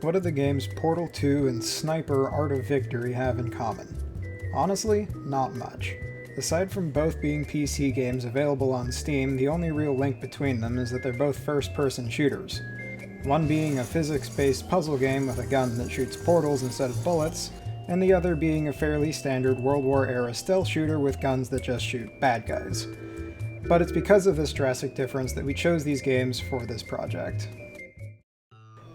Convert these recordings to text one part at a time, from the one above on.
What do the games Portal 2 and Sniper Art of Victory have in common? Honestly, not much. Aside from both being PC games available on Steam, the only real link between them is that they're both first-person shooters. One being a physics-based puzzle game with a gun that shoots portals instead of bullets, and the other being a fairly standard World War-era stealth shooter with guns that just shoot bad guys. But it's because of this drastic difference that we chose these games for this project.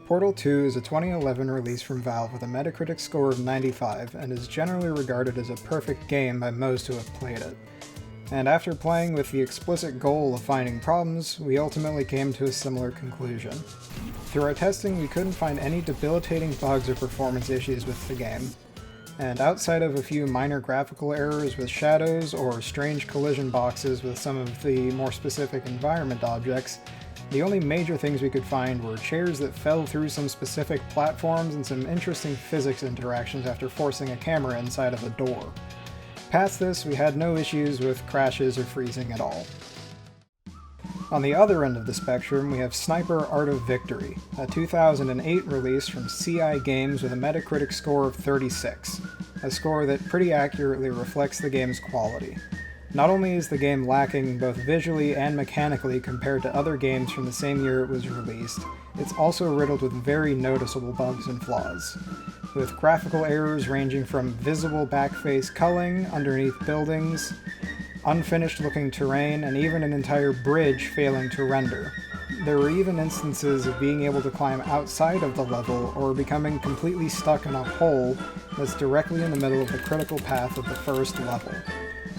Portal 2 is a 2011 release from Valve with a Metacritic score of 95 and is generally regarded as a perfect game by most who have played it. And after playing with the explicit goal of finding problems, we ultimately came to a similar conclusion. Through our testing, we couldn't find any debilitating bugs or performance issues with the game. And outside of a few minor graphical errors with shadows or strange collision boxes with some of the more specific environment objects, the only major things we could find were chairs that fell through some specific platforms and some interesting physics interactions after forcing a camera inside of a door. Past this, we had no issues with crashes or freezing at all. On the other end of the spectrum, we have Sniper Art of Victory, a 2008 release from CI Games with a Metacritic score of 36, a score that pretty accurately reflects the game's quality. Not only is the game lacking both visually and mechanically compared to other games from the same year it was released, it's also riddled with very noticeable bugs and flaws, with graphical errors ranging from visible backface culling underneath buildings, unfinished looking terrain, and even an entire bridge failing to render. There were even instances of being able to climb outside of the level or becoming completely stuck in a hole that's directly in the middle of the critical path of the first level.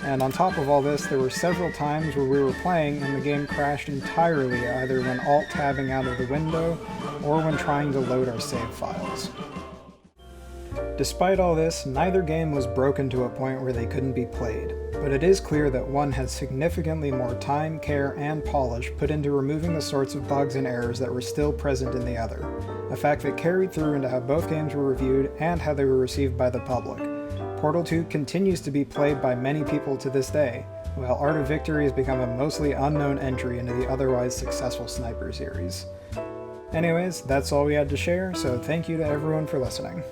And on top of all this, there were several times where we were playing and the game crashed entirely, either when alt-tabbing out of the window or when trying to load our save files. Despite all this, neither game was broken to a point where they couldn't be played, but it is clear that one had significantly more time, care, and polish put into removing the sorts of bugs and errors that were still present in the other, a fact that carried through into how both games were reviewed and how they were received by the public. Portal 2 continues to be played by many people to this day, while Art of Victory has become a mostly unknown entry into the otherwise successful Sniper series. Anyways, that's all we had to share, so thank you to everyone for listening.